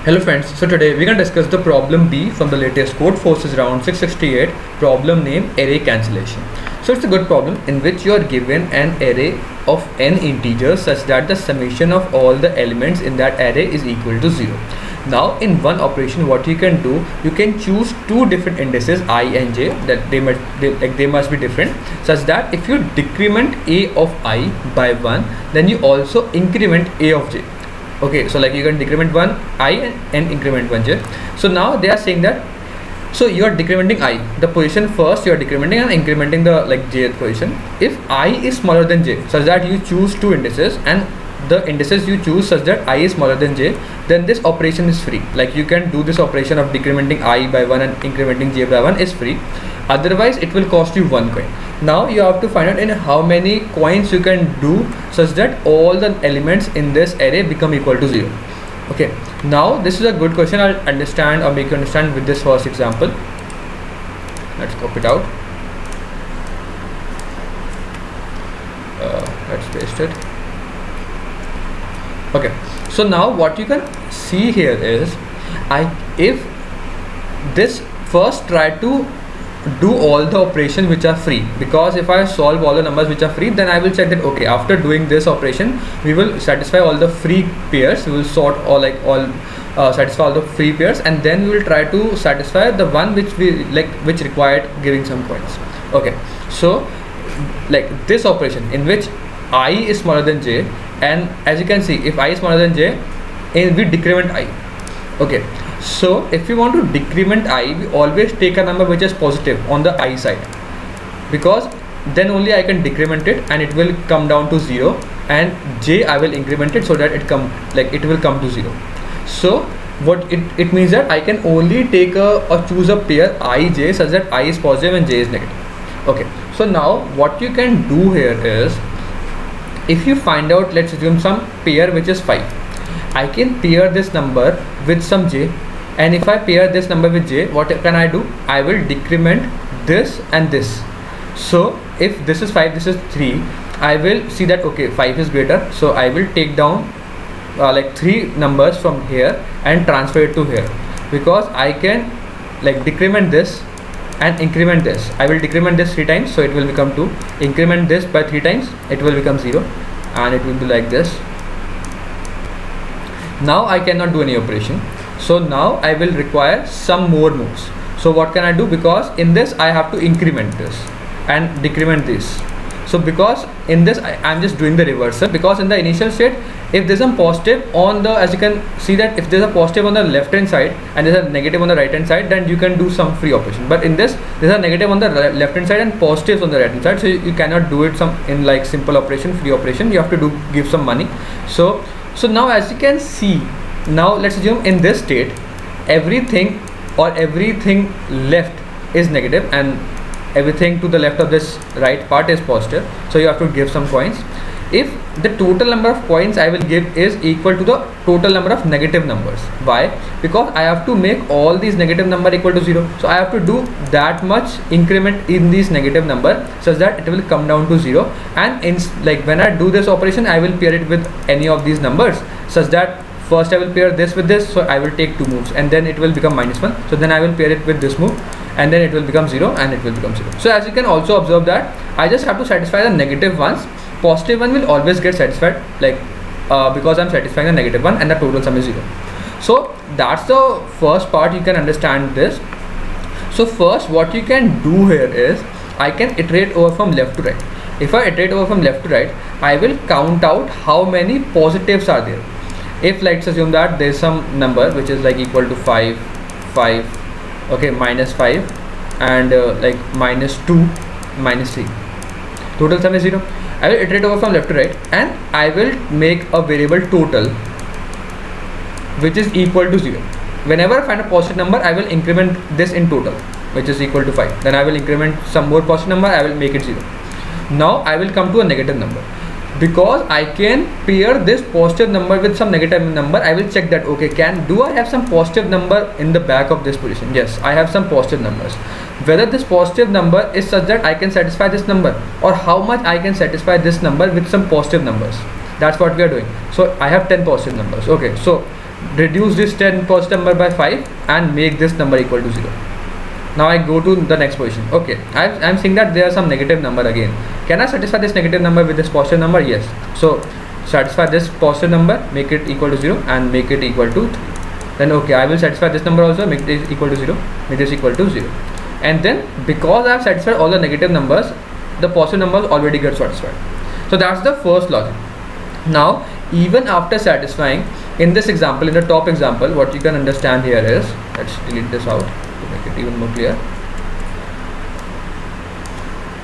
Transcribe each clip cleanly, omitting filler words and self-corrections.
Hello friends, so today we're going to discuss the problem B from the latest Codeforces round 668, problem name array cancellation. So it's a good problem in which you are given an array of n integers such that the summation of all the elements in that array is equal to 0. Now in one operation what you can do, you can choose two different indices I and j, that they must be different, such that if you decrement a of I by 1, then you also increment a of j. Okay, so like you can decrement one I and increment one j. So now they are saying that, so you are decrementing I, the position first you are decrementing and incrementing the jth position. If I is smaller than j, such that you choose two indices and the indices you choose such that I is smaller than j, then this operation is free. Like you can do this operation of decrementing I by 1 and incrementing j by 1 is free. Otherwise it will cost you 1 coin. Now you have to find out in how many coins you can do such that all the elements in this array become equal to 0. Okay, now this is a good question. I'll understand or make you understand with this first example. Let's copy it out. Let's paste it. Okay, so now what you can see here is, if this first try to do all the operations which are free, because if I solve all the numbers which are free, then I will check that okay, after doing this operation we will satisfy all the free pairs, we will sort all satisfy all the free pairs, and then we will try to satisfy the one which which required giving some coins. Okay, so this operation in which I is smaller than j, and as you can see, if I is smaller than j, we decrement I. Okay, so if you want to decrement I, we always take a number which is positive on the I side, because then only I can decrement it and it will come down to 0, and j I will increment it so that it will come to 0. So what it means that I can only take or choose a pair I j such that I is positive and j is negative. Okay, so now what you can do here is, if you find out, let's assume some pair which is 5, I can pair this number with some j, and if I pair this number with j, what can I do? I will decrement this and this. So if this is 5, this is 3, I will see that okay, 5 is greater, so I will take down 3 numbers from here and transfer it to here, because I can decrement this and increment this. I will decrement this 3 times, so it will become 2, increment this by 3 times, it will become 0, and it will be like this. Now I cannot do any operation, so now I will require some more moves. So what can I do? Because in this I have to increment this and decrement this. So because in this I am just doing the reversal, because in the initial state, if there's a positive on the, as you can see that if there's a positive on the left hand side and there's a negative on the right hand side, then you can do some free operation. But in this, there's a negative on the left hand side and positives on the right hand side, so you cannot do it in simple operation, free operation. You have to give some money. So now as you can see, now let's assume in this state everything left is negative and everything to the left of this right part is positive, so you have to give some coins. If the total number of coins I will give is equal to the total number of negative numbers. Why? Because I have to make all these negative number equal to 0, so I have to do that much increment in these negative number such that it will come down to 0, and when I do this operation, I will pair it with any of these numbers such that first I will pair this with this, so I will take 2 moves and then it will become -1, so then I will pair it with this move and then it will become 0 and it will become 0. So as you can also observe that I just have to satisfy the negative ones. Positive one will always get satisfied because I'm satisfying the negative one and the total sum is 0. So that's the first part. You can understand this. So first what you can do here is, I can iterate over from left to right. If I iterate over from left to right, I will count out how many positives are there. If let's assume that there is some number which is equal to 5, okay, -5 and -2, -3, total sum is 0. I will iterate over from left to right and I will make a variable total which is equal to 0. Whenever I find a positive number, I will increment this in total which is equal to 5. Then I will increment some more positive number, I will make it 0. Now I will come to a negative number. Because I can pair this positive number with some negative number, I will check that okay, do I have some positive number in the back of this position? Yes, I have some positive numbers. Whether this positive number is such that I can satisfy this number, or how much I can satisfy this number with some positive numbers. That's what we are doing. So I have 10 positive numbers. Okay, so reduce this 10 positive number by 5 and make this number equal to 0. Now I go to the next position. Okay, I'm saying that there are some negative number again. Can I satisfy this negative number with this positive number? Yes. So satisfy this positive number, make it equal to 0 and make it equal to 3. Then okay, I will satisfy this number also, make this equal to 0, make this equal to 0. And then because I have satisfied all the negative numbers, the positive numbers already get satisfied. So that's the first logic. Now even after satisfying, in this example, in the top example, what you can understand here is, let's delete this out to make it even more clear.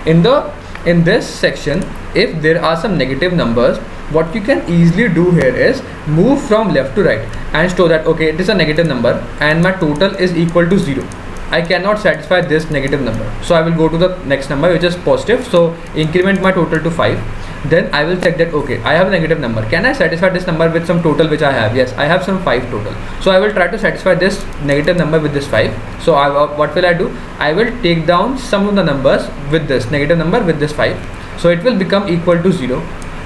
In this section, if there are some negative numbers, what you can easily do here is move from left to right and show that okay, it is a negative number and my total is equal to 0. I cannot satisfy this negative number, so I will go to the next number which is positive. So increment my total to 5. Then I will check that okay, I have a negative number. Can I satisfy this number with some total which I have? Yes, I have some 5 total. So I will try to satisfy this negative number with this 5. So what will I do? I will take down some of the numbers with this negative number with this 5. So it will become equal to 0,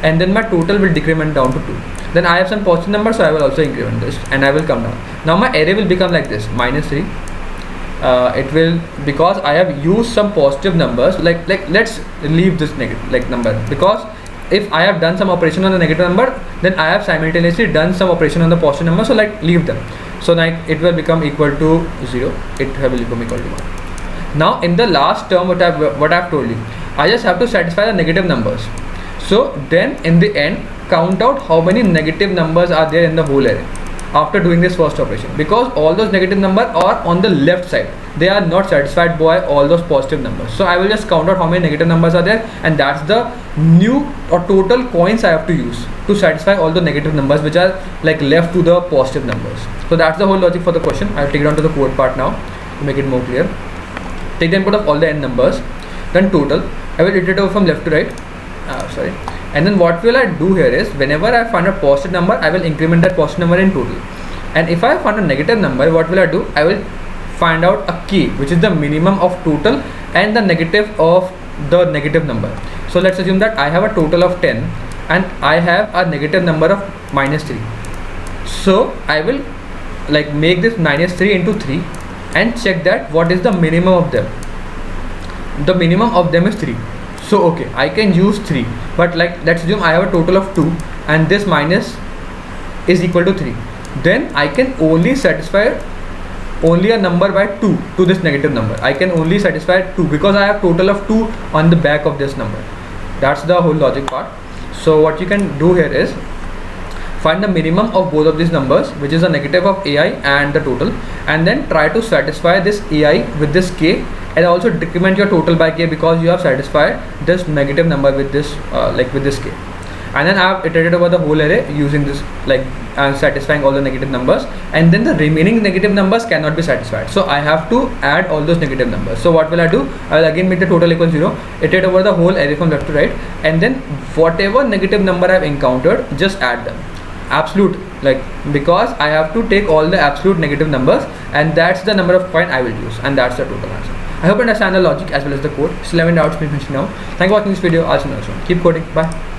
and then my total will decrement down to 2. Then I have some positive numbers, so I will also increment this and I will come down. Now my array will become like this, -3. It will, because I have used some positive numbers, like let's leave this negative number, because if I have done some operation on the negative number, then I have simultaneously done some operation on the positive number, so leave them. So it will become equal to 0, it will become equal to 1. Now in the last term, what I've told you, I just have to satisfy the negative numbers. So then in the end, count out how many negative numbers are there in the whole array after doing this first operation, because all those negative numbers are on the left side, they are not satisfied by all those positive numbers. So I will just count out how many negative numbers are there, and that's the new or total coins I have to use to satisfy all the negative numbers which are left to the positive numbers. So that's the whole logic for the question. I'll take it on to the code part now to make it more clear. Take the input of all the n numbers, then total. I will iterate over from left to right. And then what will I do here is, whenever I find a positive number, I will increment that positive number in total. And if I find a negative number, what will I do? I will find out a k, which is the minimum of total and the negative of the negative number. So let's assume that I have a total of 10 and I have a negative number of -3. So I will make this -3 into 3 and check that what is the minimum of them. The minimum of them is 3. So okay, I can use 3, but let's assume I have a total of 2 and this minus is equal to 3. Then I can only satisfy only a number by 2 to this negative number. I can only satisfy 2 because I have total of 2 on the back of this number. That's the whole logic part. So what you can do here is find the minimum of both of these numbers, which is a negative of ai and the total, and then try to satisfy this ai with this k, and also decrement your total by k because you have satisfied this negative number with this with this k. And then I have iterated over the whole array using this satisfying all the negative numbers, and then the remaining negative numbers cannot be satisfied, so I have to add all those negative numbers. So what will I do? I will again make the total equal 0, iterate over the whole array from left to right, and then whatever negative number I have encountered, just add them. Absolute, because I have to take all the absolute negative numbers, and that's the number of coin I will use, and that's the total answer. I hope you understand the logic as well as the code. Still having doubts, please mention now. Thank you for watching this video. I'll see you next one. Keep coding. Bye.